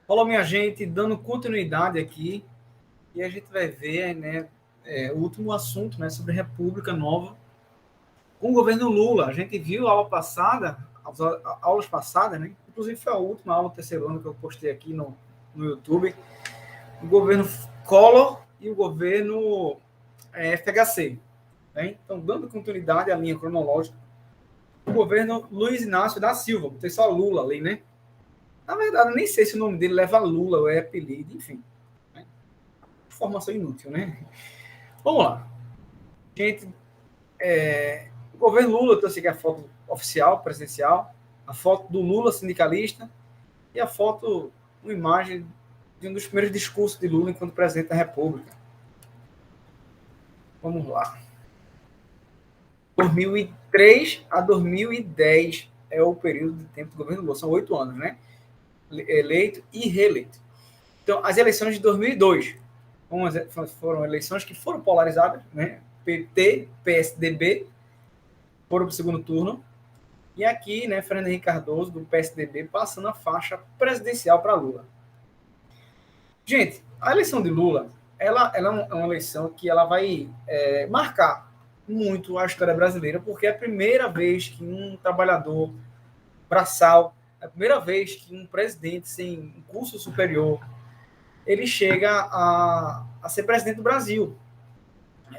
Olá, minha gente, dando continuidade aqui, e a gente vai ver, né, o último assunto, né, sobre República Nova, com o governo Lula. A gente viu a aula passada, as aulas passadas, né, inclusive foi a última aula do terceiro ano que eu postei aqui no YouTube, o governo Collor e o governo FHC. Né? Então, dando continuidade à linha cronológica, o governo Luiz Inácio da Silva, botei só Lula ali, né? Na verdade, eu nem sei se o nome dele leva Lula ou é apelido, enfim. Né? Informação inútil, né? Vamos lá. Gente, o governo Lula trouxe aqui a foto oficial, presidencial, a foto do Lula sindicalista e a foto, uma imagem de um dos primeiros discursos de Lula enquanto presidente da República. Vamos lá. 2003 a 2010 é o período de tempo do governo Lula, são 8 anos, né? Eleito e reeleito. Então, as eleições de 2002 foram eleições que foram polarizadas, né? PT, PSDB foram para o segundo turno. E aqui, né, Fernando Henrique Cardoso, do PSDB, passando a faixa presidencial para Lula. Gente, a eleição de Lula, ela é uma eleição que ela vai marcar muito a história brasileira, porque é a primeira vez que um trabalhador braçal, é a primeira vez que um presidente sem curso superior, ele chega a ser presidente do Brasil.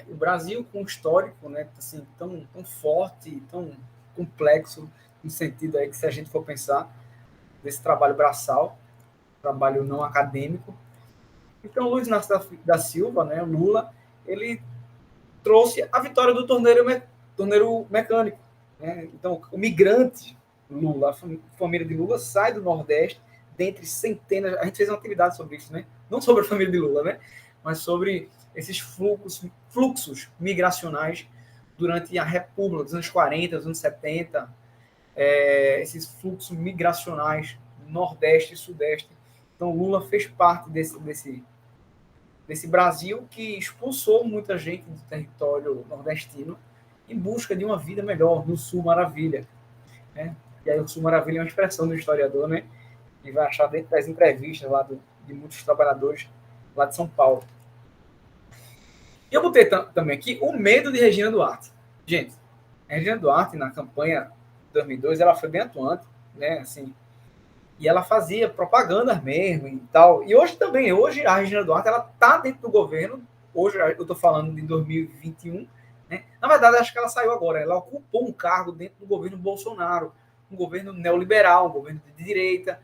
O Brasil com um histórico, né, assim, tão forte, tão complexo, no sentido aí que se a gente for pensar desse trabalho braçal, trabalho não acadêmico. Então, Luiz Inácio da Silva, né, Lula, ele trouxe a vitória do torneiro mecânico. Né? Então, o migrante Lula, a família de Lula sai do Nordeste, dentre centenas. A gente fez uma atividade sobre isso, né? Não sobre a família de Lula, né? Mas sobre esses fluxos migracionais durante a República, dos anos 40, dos anos 70, esses fluxos migracionais Nordeste e Sudeste. Então, Lula fez parte desse Brasil que expulsou muita gente do território nordestino em busca de uma vida melhor, no Sul Maravilha. Né? E aí o Sul Maravilha é uma expressão do historiador, né? E vai achar dentro das entrevistas lá de muitos trabalhadores lá de São Paulo. E eu botei também aqui o medo de Regina Duarte. Gente, a Regina Duarte, na campanha de 2002, ela foi bem atuante, né? Assim, e ela fazia propagandas mesmo e tal. E hoje também, hoje a Regina Duarte, ela tá dentro do governo. Hoje eu estou falando de 2021, né? Na verdade, acho que ela saiu agora. Ela ocupou um cargo dentro do governo Bolsonaro, um governo neoliberal, um governo de direita.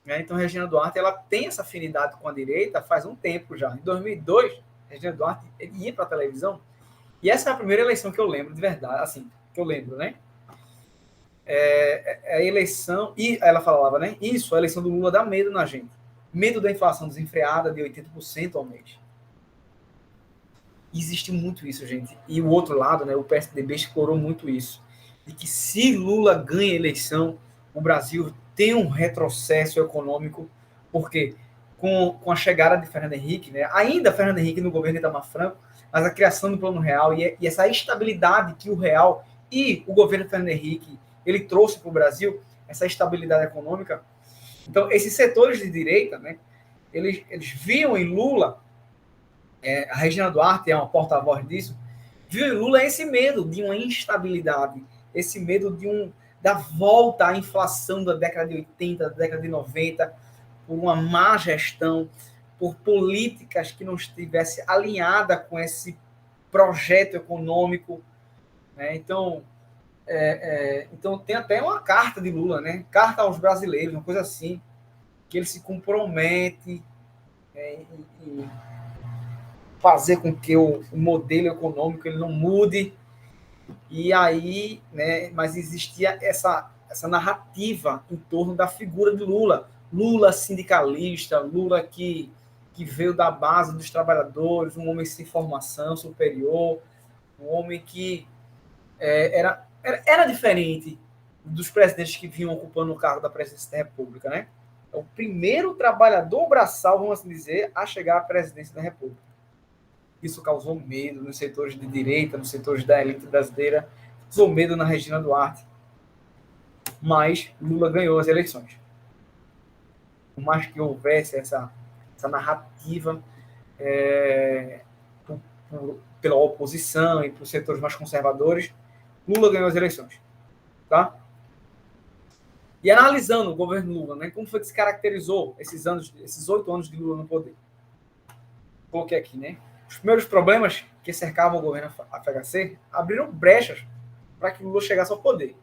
Né? Então, a Regina Duarte, ela tem essa afinidade com a direita faz um tempo já. Em 2002, a Regina Duarte ia para a televisão. E essa é a primeira eleição que eu lembro de verdade, assim, que eu lembro, né? A eleição, e ela falava, né? Isso, a eleição do Lula dá medo na gente. Medo da inflação desenfreada de 80% ao mês. E existe muito isso, gente. E o outro lado, né? O PSDB explorou muito isso. De que se Lula ganha a eleição, o Brasil tem um retrocesso econômico, porque com a chegada de Fernando Henrique, né? Ainda Fernando Henrique no governo de Itamar Franco, mas a criação do Plano Real e essa estabilidade que o Real e o governo de Fernando Henrique ele trouxe para o Brasil, essa estabilidade econômica. Então, esses setores de direita, né, eles viam em Lula, a Regina Duarte é uma porta-voz disso, viu em Lula esse medo de uma instabilidade, esse medo da volta à inflação da década de 80, da década de 90, por uma má gestão, por políticas que não estivesse alinhada com esse projeto econômico. Né? Então tem até uma carta de Lula, né? Carta aos brasileiros, uma coisa assim, que ele se compromete em fazer com que o modelo econômico ele não mude. E aí, né? Mas existia essa narrativa em torno da figura de Lula. Lula sindicalista, Lula que veio da base dos trabalhadores, um homem sem formação superior, um homem que era diferente dos presidentes que vinham ocupando o cargo da presidência da República, né? É o primeiro trabalhador braçal, vamos assim dizer, a chegar à presidência da República. Isso causou medo nos setores de direita, nos setores da elite brasileira, causou medo na Regina Duarte. Mas Lula ganhou as eleições. por mais que houvesse essa narrativa pela oposição e por setores mais conservadores, Lula ganhou as eleições. Tá? E analisando o governo Lula, né, como foi que se caracterizou esses 8 anos de Lula no poder? Coloquei aqui, né? Os primeiros problemas que cercavam o governo FHC abriram brechas para que Lula chegasse ao poder,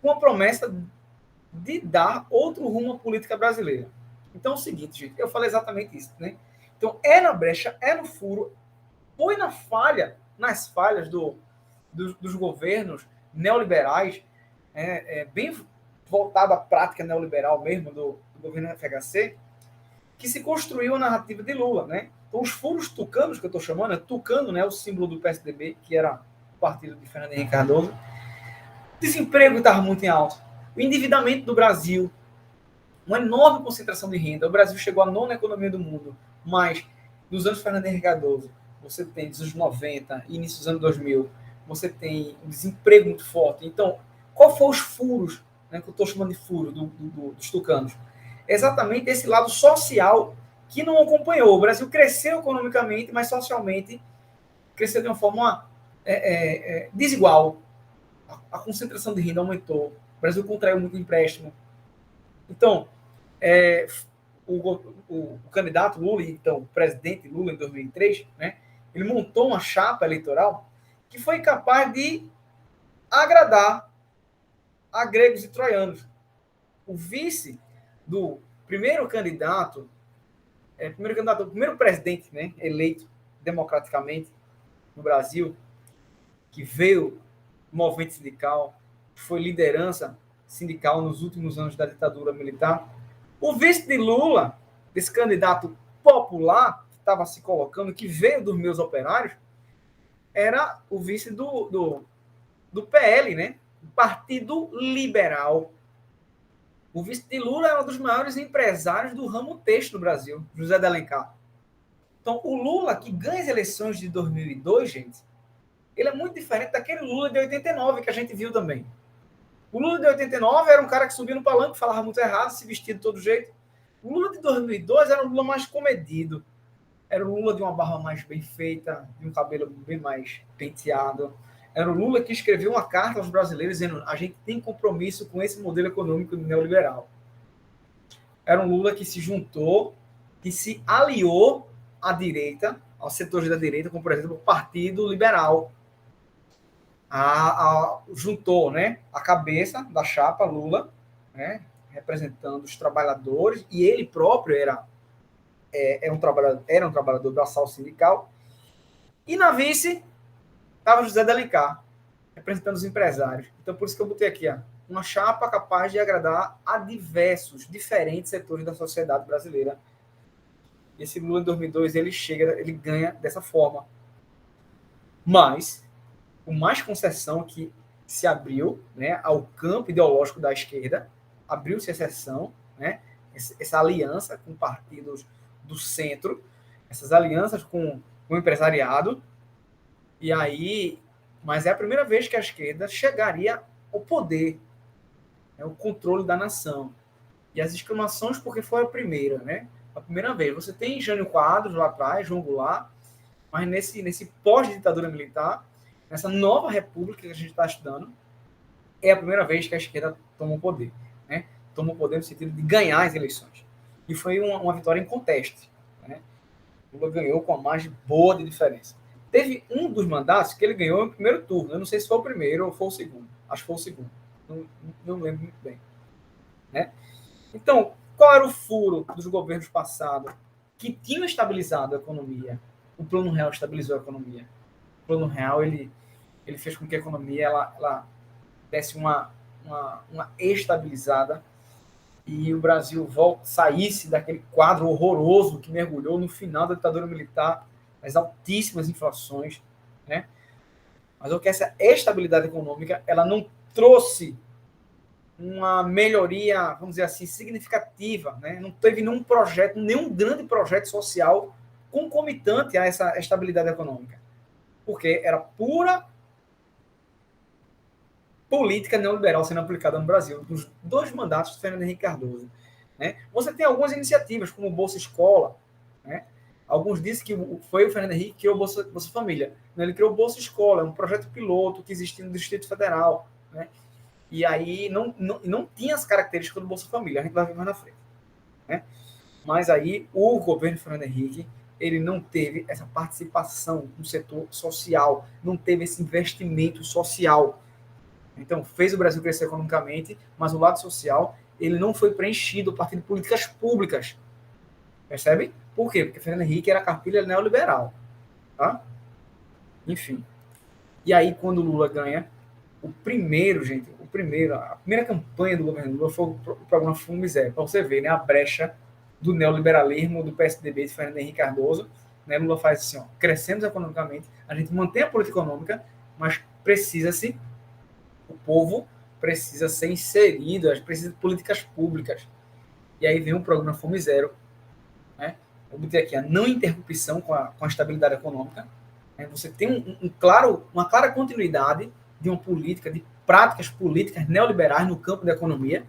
com a promessa de dar outro rumo à política brasileira. Então é o seguinte, gente, eu falei exatamente isso, né? Então é na brecha, é no furo, foi nas falhas dos governos neoliberais, bem voltado à prática neoliberal mesmo do governo FHC, que se construiu a narrativa de Lula, né? Então, os furos tucanos, que eu estou chamando, tucano, né, o símbolo do PSDB, que era o partido de Fernando Henrique Cardoso. O desemprego estava muito em alta. O endividamento do Brasil, uma enorme concentração de renda. O Brasil chegou à nona economia do mundo, mas nos anos Fernando Henrique Cardoso, você tem dos anos 90 e início dos anos 2000, você tem um desemprego muito forte. Então, qual foram os furos, né, que eu estou chamando de furo dos tucanos? Exatamente esse lado social que não acompanhou. O Brasil cresceu economicamente, mas socialmente cresceu de uma forma desigual. A concentração de renda aumentou. O Brasil contraiu muito empréstimo. Então, o candidato Lula, então o presidente Lula, em 2003, né, ele montou uma chapa eleitoral que foi capaz de agradar a gregos e troianos. O vice do primeiro candidato, o primeiro presidente, né, eleito democraticamente no Brasil, que veio do movimento sindical, que foi liderança sindical nos últimos anos da ditadura militar. O vice de Lula, desse candidato popular que estava se colocando, que veio dos meus operários, era o vice do PL, né? O Partido Liberal. O vice de Lula é um dos maiores empresários do ramo têxtil do Brasil, José de Alencar. Então, o Lula, que ganha as eleições de 2002, gente, ele é muito diferente daquele Lula de 89 que a gente viu também. O Lula de 89 era um cara que subia no palanque, falava muito errado, se vestia de todo jeito. O Lula de 2002 era um Lula mais comedido. Era o Lula de uma barba mais bem feita, de um cabelo bem mais penteado. Era o Lula que escreveu uma carta aos brasileiros dizendo: a gente tem compromisso com esse modelo econômico neoliberal. Era um Lula que se juntou, que se aliou à direita, aos setores da direita, como, por exemplo, o Partido Liberal. Juntou, né, a cabeça da chapa Lula, né, representando os trabalhadores, e ele próprio era um trabalhador braçal sindical. E na vice estava José de Alencar, representando os empresários. Então, por isso que eu botei aqui, uma chapa capaz de agradar a diferentes setores da sociedade brasileira. E esse Lula, em 2002, ele ganha dessa forma. Mas, com mais concessão que se abriu, né, ao campo ideológico da esquerda, abriu-se exceção, né, essa aliança com partidos do centro, essas alianças com o empresariado, e aí, mas é a primeira vez que a esquerda chegaria ao poder, né, o controle da nação. E as exclamações porque foi a primeira, né? A primeira vez. Você tem Jânio Quadros lá atrás, João Goulart, mas nesse pós-ditadura militar, nessa nova república que a gente está estudando, é a primeira vez que a esquerda toma o poder, né? Toma o poder no sentido de ganhar as eleições. E foi uma vitória em conteste, né? Lula ganhou com uma margem boa de diferença. Teve um dos mandatos que ele ganhou no primeiro turno. Eu não sei se foi o primeiro ou foi o segundo. Acho que foi o segundo. Não lembro muito bem, né? Então, qual era o furo dos governos passados que tinham estabilizado a economia? O Plano Real estabilizou a economia. O Plano Real ele fez com que a economia ela desse uma estabilizada e o Brasil saísse daquele quadro horroroso que mergulhou no final da ditadura militar, as altíssimas inflações, né? Mas o que essa estabilidade econômica ela não trouxe uma melhoria, vamos dizer assim, significativa, né? Não teve nenhum grande projeto social concomitante a essa estabilidade econômica, porque era pura política neoliberal sendo aplicada no Brasil, dos 2 mandatos de Fernando Henrique Cardoso. né? Você tem algumas iniciativas, como o Bolsa Escola, né? Alguns dizem que foi o Fernando Henrique que criou o Bolsa Família. Ele criou o Bolsa Escola, é um projeto piloto que existia no Distrito Federal, né? E aí não tinha as características do Bolsa Família, a gente vai ver mais na frente, né? Mas aí o governo Fernando Henrique, ele não teve essa participação no setor social, não teve esse investimento social. Então, fez o Brasil crescer economicamente, mas o lado social, ele não foi preenchido a partir de políticas públicas. Percebe? Por quê? Porque Fernando Henrique era cartilha neoliberal. Tá? Enfim. E aí, quando o Lula ganha, a primeira campanha do governo Lula foi o programa Fome Zero. Para você ver, né, a brecha do neoliberalismo do PSDB de Fernando Henrique Cardoso. Né, Lula faz assim, ó, crescemos economicamente, a gente mantém a política econômica, mas o povo precisa ser inserido, precisa de políticas públicas. E aí vem o programa Fome Zero, né? Eu botei aqui a não interrupção com a estabilidade econômica. Né? Você tem uma clara continuidade de uma política, de práticas políticas neoliberais no campo da economia.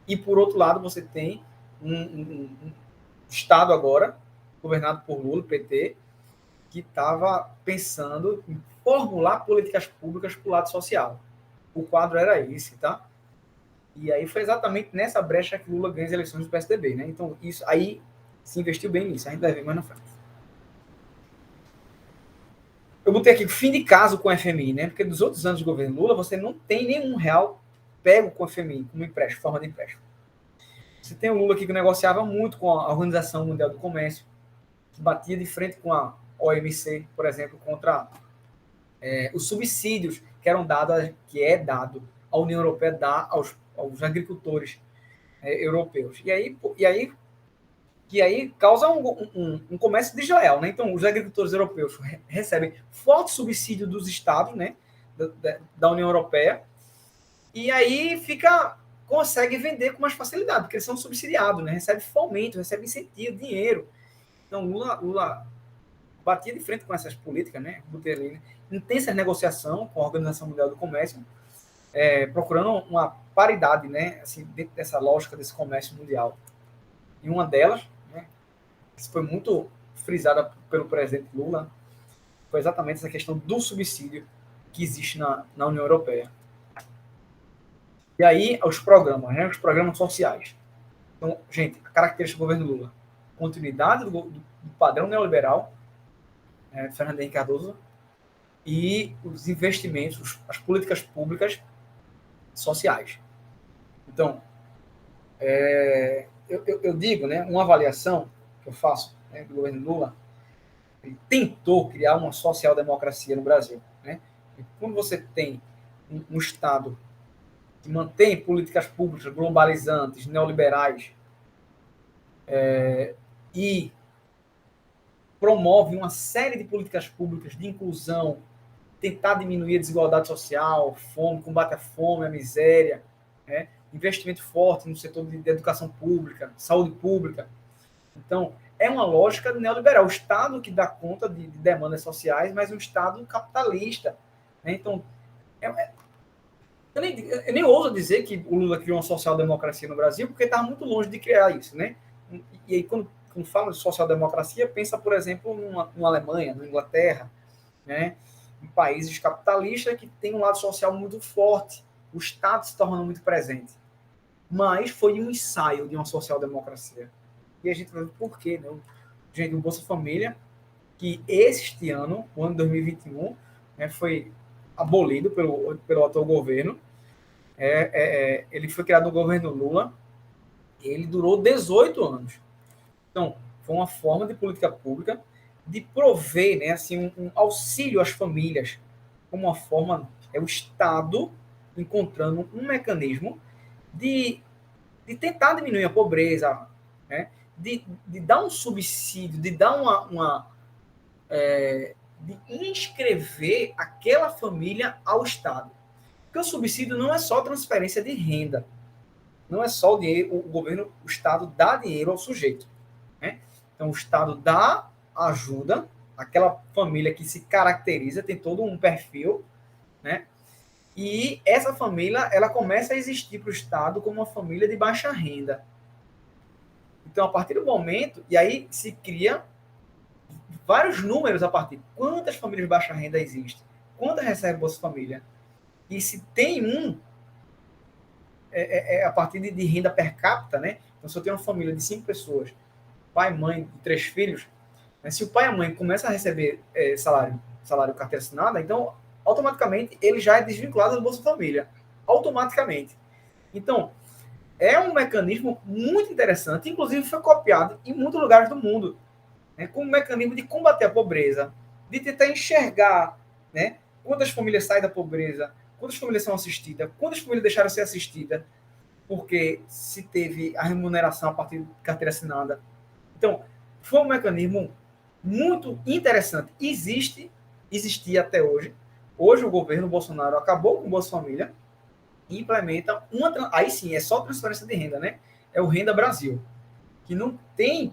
E, por outro lado, você tem um Estado agora, governado por Lula, PT, que estava pensando em formular políticas públicas para o lado social. O quadro era esse, tá? E aí foi exatamente nessa brecha que Lula ganha as eleições do PSDB, né? Então, isso aí se investiu bem nisso. A gente vai ver mais na frente. Eu botei aqui fim de caso com o FMI, né? Porque dos outros anos de governo Lula, você não tem nenhum real pego com o FMI, como empréstimo, forma de empréstimo. Você tem o Lula aqui que negociava muito com a Organização Mundial do Comércio, que batia de frente com a OMC, por exemplo, contra os subsídios que eram dados, que é dado a União Europeia dá aos agricultores europeus. E aí causa um comércio desleal, né? Então, os agricultores europeus recebem forte subsídio dos estados, né, da União Europeia, e aí consegue vender com mais facilidade, porque eles são subsidiados, né? Recebe fomento, recebe incentivo, dinheiro. Então, Lula batia de frente com essas políticas, né? Intensa negociação com a Organização Mundial do Comércio, procurando uma paridade, né? Assim, dentro dessa lógica desse comércio mundial. E uma delas, né, que foi muito frisada pelo presidente Lula, foi exatamente essa questão do subsídio que existe na União Europeia. E aí, os programas, né, os programas sociais. Então, gente, a característica do governo Lula: continuidade do padrão neoliberal, Fernando Henrique Cardoso, e os investimentos, as políticas públicas sociais. Então, eu digo, né, uma avaliação que eu faço, né, do governo Lula, ele tentou criar uma social-democracia no Brasil. Né? E quando você tem um Estado que mantém políticas públicas globalizantes, neoliberais, e promove uma série de políticas públicas de inclusão, tentar diminuir a desigualdade social, fome, combate à fome, à miséria, né? Investimento forte no setor de educação pública, saúde pública. Então, é uma lógica neoliberal. O Estado que dá conta de demandas sociais, mas um Estado capitalista. Né? Então, eu nem ouso dizer que o Lula criou uma social-democracia no Brasil, porque estava muito longe de criar isso. Né? E aí, quando fala de social-democracia, pensa, por exemplo, numa Alemanha, na Inglaterra, né? Em países capitalistas que tem um lado social muito forte, o Estado se tornando muito presente. Mas foi um ensaio de uma social-democracia. E a gente vai ver por quê, né? Gente, o Bolsa Família, que este ano, o ano 2021, né, foi abolido pelo atual governo. Ele foi criado no governo Lula, e ele durou 18 anos. Então, foi uma forma de política pública de prover, né, assim, um auxílio às famílias, como uma forma, o Estado encontrando um mecanismo de tentar diminuir a pobreza, né, de dar um subsídio, de dar de inscrever aquela família ao Estado. Porque o subsídio não é só transferência de renda, não é só o dinheiro, o governo, o Estado dá dinheiro ao sujeito. Né? Então, o Estado dá ajuda àquela família que se caracteriza, tem todo um perfil, né? E essa família, ela começa a existir para o Estado como uma família de baixa renda. Então, a partir do momento, e aí se cria vários números a partir de quantas famílias de baixa renda existem, quantas recebem Bolsa Família, e se tem a partir de renda per capita, né? Então, se eu tenho uma família de 5 pessoas, pai, mãe e 3 filhos, né? Se o pai e a mãe começam a receber salário carteira assinada, então, automaticamente, ele já é desvinculado do Bolsa Família. Automaticamente. Então, é um mecanismo muito interessante, inclusive foi copiado em muitos lugares do mundo, né, como um mecanismo de combater a pobreza, de tentar enxergar, né, quantas famílias saem da pobreza, quantas famílias são assistidas, quantas famílias deixaram de ser assistidas, porque se teve a remuneração a partir de carteira assinada. Então, foi um mecanismo muito interessante. Existia até hoje. Hoje o governo Bolsonaro acabou com o Bolsa Família e implementa uma. Aí sim, é só transferência de renda, né? É o Renda Brasil, que não tem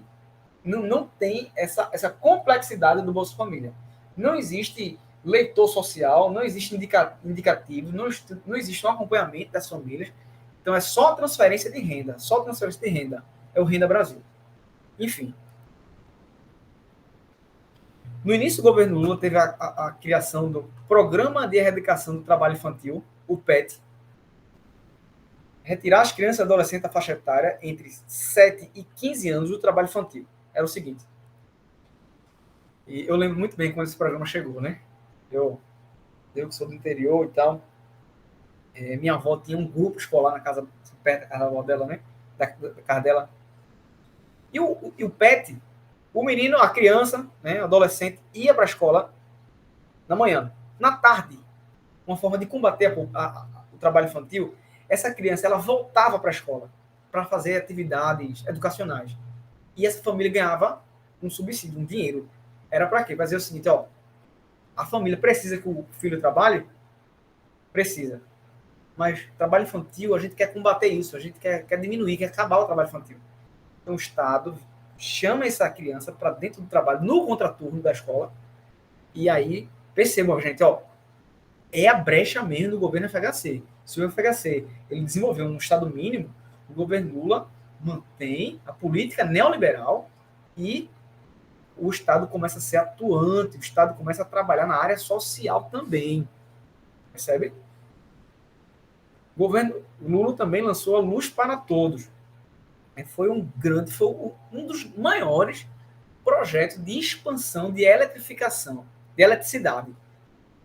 essa complexidade do Bolsa Família. Não existe leitor social, não existe indicativo, não existe um acompanhamento das famílias. Então é só transferência de renda, só transferência de renda. É o Renda Brasil. Enfim. No início do governo Lula teve a criação do Programa de Erradicação do Trabalho Infantil, o PET, retirar as crianças e adolescentes da faixa etária entre 7 e 15 anos do trabalho infantil. Era o seguinte. E eu lembro muito bem quando esse programa chegou, né? Eu que sou do interior e tal, minha avó tinha um grupo escolar na casa, perto da casa da avó dela, né? Da casa dela. E o PET, o menino, a criança, né, adolescente, ia para a escola na manhã. Na tarde, uma forma de combater o trabalho infantil, essa criança ela voltava para a escola para fazer atividades educacionais. E essa família ganhava um subsídio, um dinheiro. Era para quê? Para dizer o seguinte, ó, a família precisa que o filho trabalhe? Precisa. Mas trabalho infantil, a gente quer combater isso, a gente quer diminuir, quer acabar o trabalho infantil. Então o Estado chama essa criança para dentro do trabalho, no contraturno da escola, e aí percebam, gente, ó, é a brecha mesmo do governo FHC. Se o FHC ele desenvolveu um Estado mínimo, o governo Lula mantém a política neoliberal e o Estado começa a ser atuante, o Estado começa a trabalhar na área social também. Percebe? O governo Lula também lançou a Luz para Todos. Foi um dos maiores projetos de expansão de eletrificação, de eletricidade.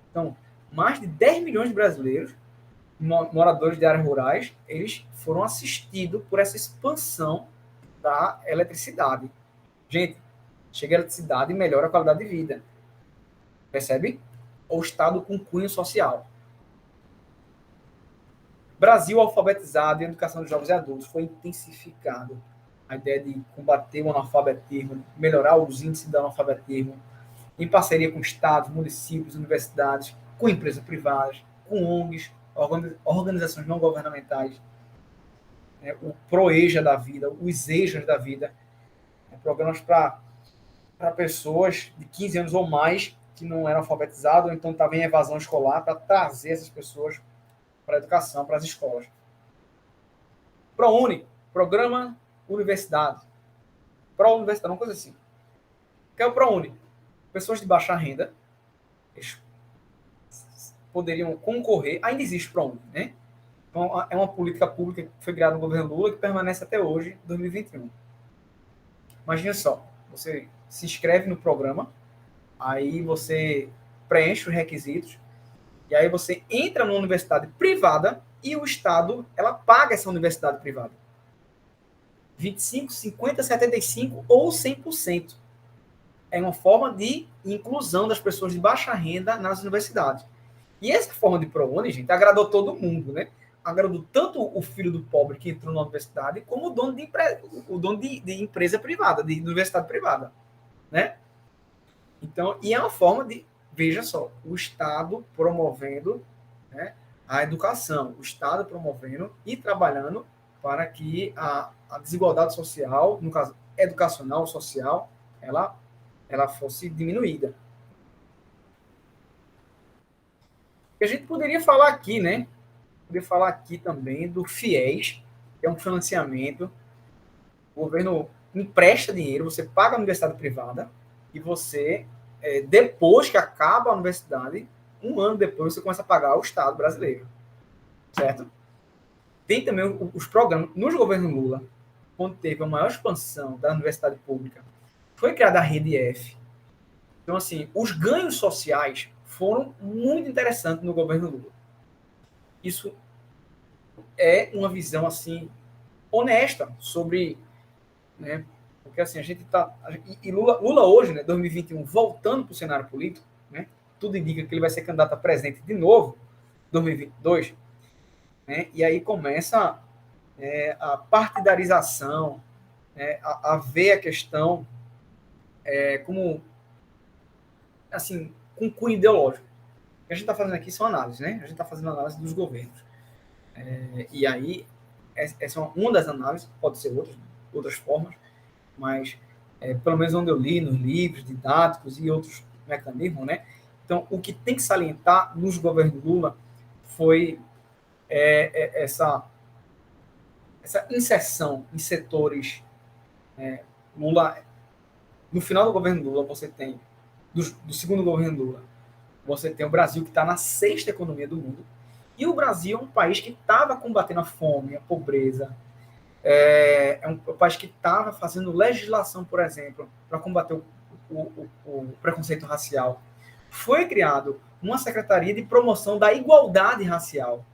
Então, mais de 10 milhões de brasileiros, moradores de áreas rurais, eles foram assistidos por essa expansão da eletricidade. Gente, chega a eletricidade e melhora a qualidade de vida. Percebe? O Estado com cunho social. Brasil alfabetizado e educação de jovens e adultos foi intensificado. A ideia de combater o analfabetismo, melhorar os índices do analfabetismo, em parceria com estados, municípios, universidades, com empresas privadas, com ONGs, organizações não governamentais, né, o PROEJA da vida, os EJAs da vida, né, programas para pessoas de 15 anos ou mais que não eram alfabetizadas ou então estavam em evasão escolar, para trazer essas pessoas para a educação, para as escolas. ProUni, Programa Universidade. Pró-Universidade, uma coisa assim. O que é o ProUni? Pessoas de baixa renda, eles poderiam concorrer, ainda existe ProUni, né? Então, é uma política pública que foi criada no governo Lula que permanece até hoje, 2021. Imagina só, você se inscreve no programa, aí você preenche os requisitos, e aí você entra numa universidade privada e o Estado, ela paga essa universidade privada. 25, 50, 75 ou 100%. É uma forma de inclusão das pessoas de baixa renda nas universidades. E essa forma de ProUni, gente, agradou todo mundo, né? Agradou tanto o filho do pobre que entrou na universidade, como o dono de empresa privada, de universidade privada, né? Então, e é uma forma de, veja só, o Estado promovendo, né, a educação, o Estado promovendo e trabalhando para que a desigualdade social, no caso educacional, social, ela fosse diminuída. E a gente poderia falar aqui, né? Poderia falar aqui também do FIES, que é um financiamento. O governo empresta dinheiro, você paga a universidade privada e você, depois que acaba a universidade, um ano depois você começa a pagar ao Estado brasileiro, certo? Tem também os programas, nos governos Lula, quando teve a maior expansão da universidade pública, foi criada a Rede F. Então, assim, os ganhos sociais foram muito interessantes no governo Lula. Isso é uma visão, assim, honesta sobre, né, porque assim, a gente está. E Lula hoje, né, 2021, voltando para o cenário político, né, tudo indica que ele vai ser candidato a presidente de novo, 2022, né, e aí começa a partidarização, a ver a questão como, assim, com cunho ideológico. O que a gente está fazendo aqui são análises, né? A gente está fazendo análise dos governos. E aí, essa é uma das análises, pode ser outras formas, mas pelo menos onde eu li, nos livros didáticos e outros mecanismos, né? Então, o que tem que salientar nos governos Lula foi essa inserção em setores. Lula, no final do governo Lula, você tem, do segundo governo Lula, você tem o Brasil que está na sexta economia do mundo, e o Brasil é um país que estava combatendo a fome, a pobreza, é um país que estava fazendo legislação, por exemplo, para combater o preconceito racial. Foi criado uma Secretaria de Promoção da Igualdade Racial.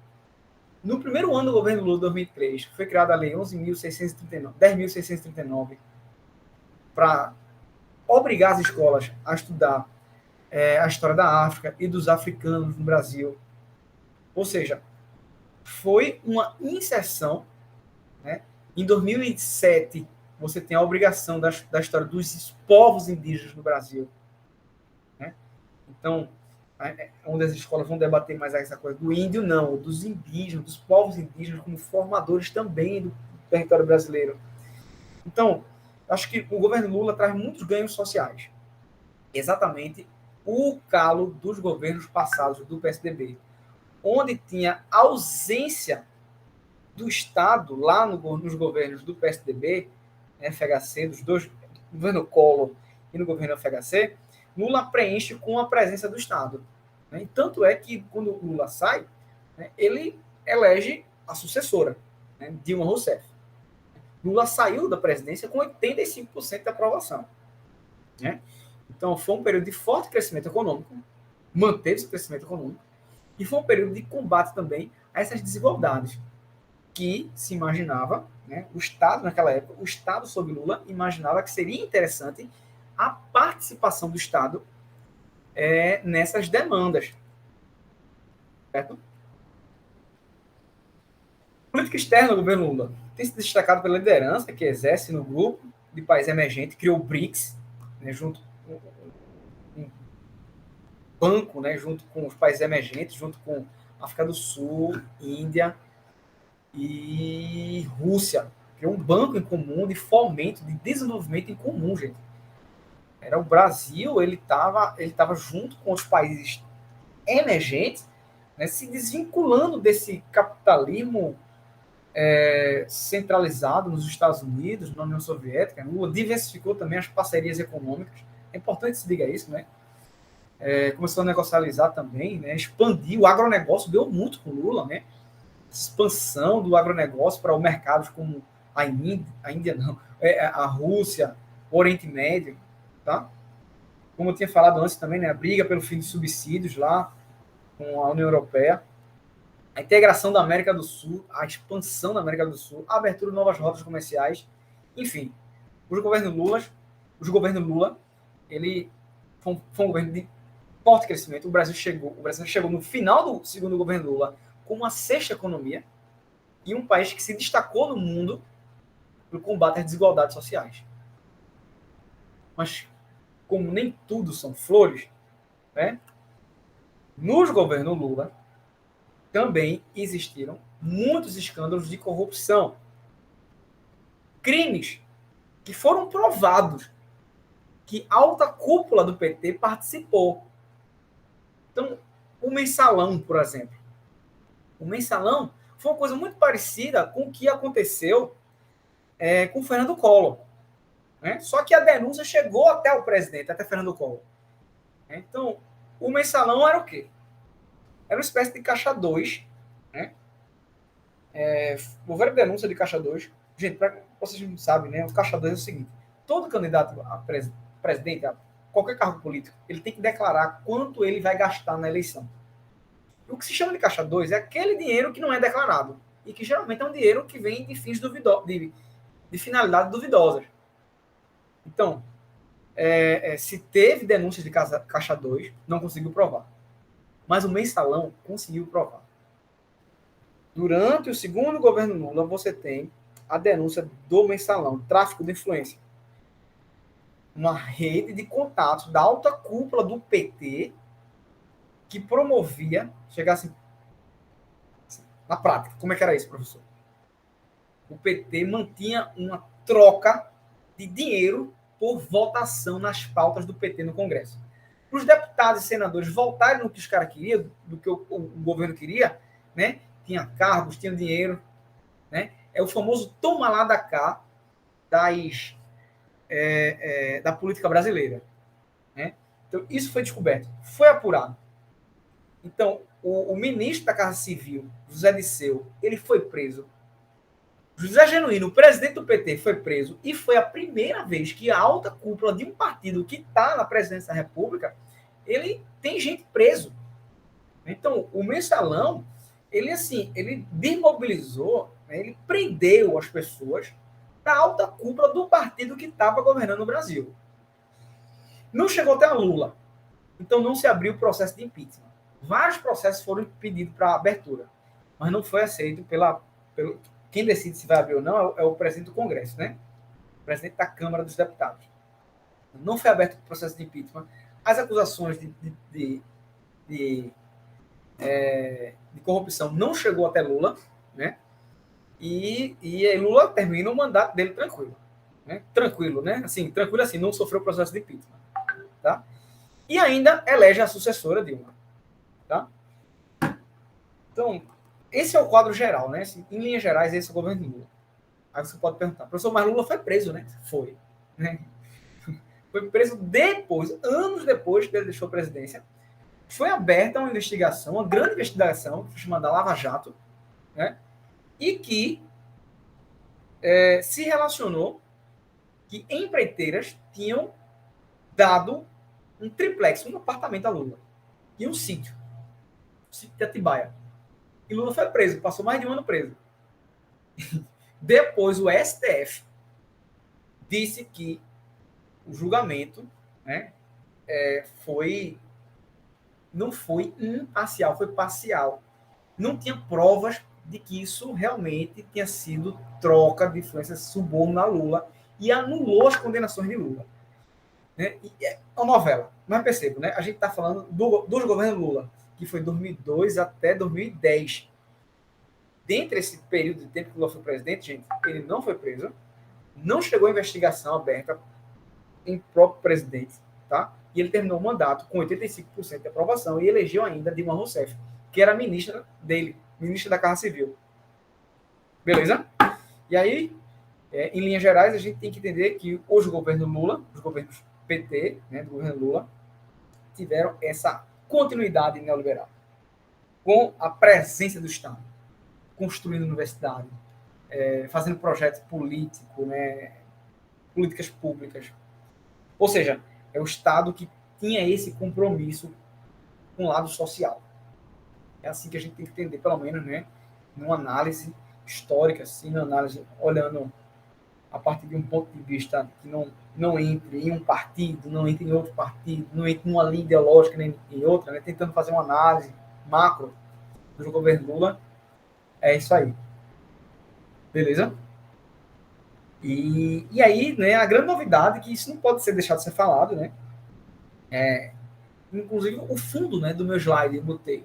No primeiro ano do governo Lula, 2003, foi criada a Lei 10.639, para obrigar as escolas a estudar a história da África e dos africanos no Brasil. Ou seja, foi uma inserção, né? Em 2007, você tem a obrigação da história dos povos indígenas no Brasil, né? Então, onde as escolas vão debater mais essa coisa do índio, não, dos indígenas, dos povos indígenas como formadores também do território brasileiro. Então, acho que o governo Lula traz muitos ganhos sociais. Exatamente o calo dos governos passados do PSDB, onde tinha ausência do Estado lá nos governos do PSDB, FHC, dos dois, no governo Collor e no governo FHC, Lula preenche com a presença do Estado. Né? E tanto é que, quando Lula sai, né, ele elege a sucessora, né, Dilma Rousseff. Lula saiu da presidência com 85% de aprovação. Né? Então, foi um período de forte crescimento econômico, manteve esse crescimento econômico, e foi um período de combate também a essas desigualdades que se imaginava, né, o Estado, naquela época, o Estado sob Lula imaginava que seria interessante a participação do Estado nessas demandas. Certo? Política externa do governo Lula tem se destacado pela liderança que exerce no grupo de países emergentes, criou o BRICS, né, junto com um banco, né, junto com os países emergentes, junto com África do Sul, Índia e Rússia. Criou um banco em comum de fomento, de desenvolvimento em comum, gente. Era o Brasil, ele tava junto com os países emergentes, né, se desvinculando desse capitalismo centralizado nos Estados Unidos, na União Soviética. Lula diversificou também as parcerias econômicas. É importante se diga isso, né? Começou a negocializar também, né? Expandiu. O agronegócio deu muito com Lula, né? Expansão do agronegócio para mercados como a Índia não, a Rússia, o Oriente Médio, tá? Como eu tinha falado antes também, né? A briga pelo fim de subsídios lá com a União Europeia, a integração da América do Sul, a expansão da América do Sul, a abertura de novas rotas comerciais, enfim, os governos Lula, ele foi um governo de forte crescimento. O Brasil chegou no final do segundo governo Lula com uma sexta economia e um país que se destacou no mundo no combate às desigualdades sociais. Mas, como nem tudo são flores, né? Nos governos Lula também existiram muitos escândalos de corrupção. Crimes que foram provados, que a alta cúpula do PT participou. Então, o mensalão, por exemplo. O mensalão foi uma coisa muito parecida com o que aconteceu com o Fernando Collor. né? Só que a denúncia chegou até o presidente, até Fernando Collor. Então, o mensalão era o quê? Era uma espécie de caixa 2, né? Houveram denúncia de caixa 2. Gente, para vocês não sabem, né? O caixa 2 é o seguinte: todo candidato a presidente, a qualquer cargo político, ele tem que declarar quanto ele vai gastar na eleição. O que se chama de caixa 2 é aquele dinheiro que não é declarado e que geralmente é um dinheiro que vem de fins duvidosos, de finalidades duvidosas. Então, se teve denúncias de caixa 2, não conseguiu provar. Mas o mensalão conseguiu provar. Durante o segundo governo Lula, você tem a denúncia do mensalão, tráfico de influência. Uma rede de contatos da alta cúpula do PT que promovia, chegasse na prática. Como é que era isso, professor? O PT mantinha uma troca de dinheiro por votação nas pautas do PT no Congresso. Para os deputados e senadores votarem no que os caras queriam, do que o governo queria, né? Tinha cargos, tinha dinheiro, né? É o famoso toma lá da cá da política brasileira, né? Então, isso foi descoberto, foi apurado. Então, o ministro da Casa Civil, José Disseu, ele foi preso. José Genuíno, o presidente do PT, foi preso e foi a primeira vez que a alta cúpula de um partido que está na presidência da República, ele tem gente preso. Então, o mensalão, ele desmobilizou, né, ele prendeu as pessoas da alta cúpula do partido que estava governando o Brasil. Não chegou até a Lula. Então, não se abriu o processo de impeachment. Vários processos foram pedidos para abertura, mas não foi aceito pelo quem decide se vai abrir ou não é o presidente do Congresso, né? O presidente da Câmara dos Deputados. Não foi aberto o processo de impeachment. As acusações de corrupção não chegou até Lula, né? E Lula termina o mandato dele tranquilo, né? Tranquilo, né? Assim, tranquilo assim, não sofreu o processo de impeachment, tá? E ainda elege a sucessora Dilma, tá? Então, esse é o quadro geral, né? Em linhas gerais, esse é o governo de Lula. Aí você pode perguntar, professor, mas Lula foi preso, né? Foi. Né? Foi preso depois, anos depois que ele deixou a presidência. Foi aberta uma investigação, uma grande investigação, chamada Lava Jato, né? E que se relacionou que empreiteiras tinham dado um triplex, um apartamento a Lula. E um sítio de Atibaia. E Lula foi preso, passou mais de um ano preso. Depois o STF disse que o julgamento, né, não foi imparcial, foi parcial. Não tinha provas de que isso realmente tinha sido troca de influência, suborno a Lula, e anulou as condenações de Lula. Né? E é uma novela, mas percebo, né? A gente está falando dos governos Lula, que foi 2002 até 2010. Dentro desse período de tempo que Lula foi presidente, gente, ele não foi preso, não chegou a investigação aberta em próprio presidente, tá? E ele terminou o mandato com 85% de aprovação e elegeu ainda Dilma Rousseff, que era a ministra dele, ministra da Casa Civil. Beleza? E aí, em linhas gerais, a gente tem que entender que os governos Lula, os governos PT, né, do governo Lula, tiveram essa continuidade neoliberal, com a presença do Estado, construindo universidade, fazendo projetos políticos, né, políticas públicas. Ou seja, é o Estado que tinha esse compromisso com o lado social. É assim que a gente tem que entender, pelo menos, né, numa análise histórica, assim, numa análise olhando a partir de um ponto de vista que não entre em um partido, não entre em outro partido, não entre numa linha ideológica nem em outra, né, tentando fazer uma análise macro do governo Lula. É isso aí. Beleza? E aí, né, a grande novidade, que isso não pode ser deixado de ser falado, né? Inclusive, o fundo, né, do meu slide, eu botei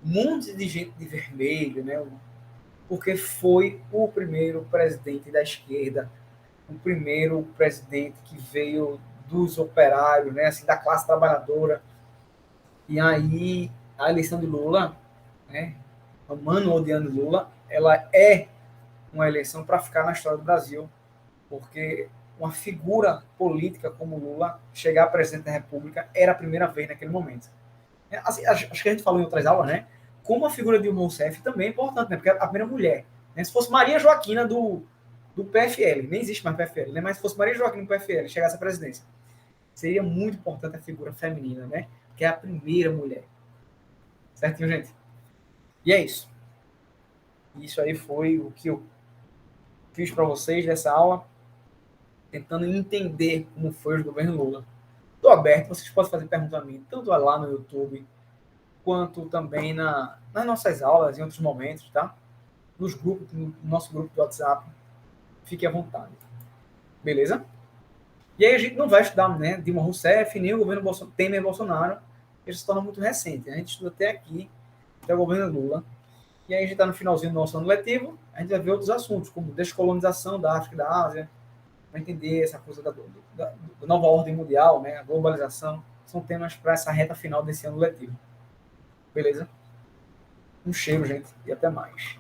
um monte de gente de vermelho, né? Porque foi o primeiro presidente da esquerda, o primeiro presidente que veio dos operários, né, assim, da classe trabalhadora. E aí, a eleição de Lula, né, amando ou odiando Lula, ela é uma eleição para ficar na história do Brasil, porque uma figura política como Lula chegar a presidente da República era a primeira vez naquele momento. Assim, acho que a gente falou em outras aulas, né? Como a figura de Dilma Rousseff também é importante, né? Porque é a primeira mulher. Né? Se fosse Maria Joaquina do PFL, nem existe mais PFL, né? Mas se fosse Maria Joaquina do PFL chegasse à presidência, seria muito importante a figura feminina, né? Que é a primeira mulher. Certinho, gente? E é isso. Isso aí foi o que eu fiz para vocês nessa aula, tentando entender como foi o governo Lula. Estou aberto, vocês podem fazer perguntas a mim, tanto lá no YouTube, quanto também nas nossas aulas, em outros momentos, tá? Nos grupos, no nosso grupo do WhatsApp. Fique à vontade. Beleza? E aí a gente não vai estudar, né, Dilma Rousseff, nem o governo Temer e Bolsonaro, eles se tornam muito recentes. A gente estuda até aqui, até o governo Lula. E aí a gente está no finalzinho do nosso ano letivo, a gente vai ver outros assuntos, como descolonização da África e da Ásia, para entender essa coisa da nova ordem mundial, né, a globalização. São temas para essa reta final desse ano letivo. Beleza? Um cheiro, gente, e até mais.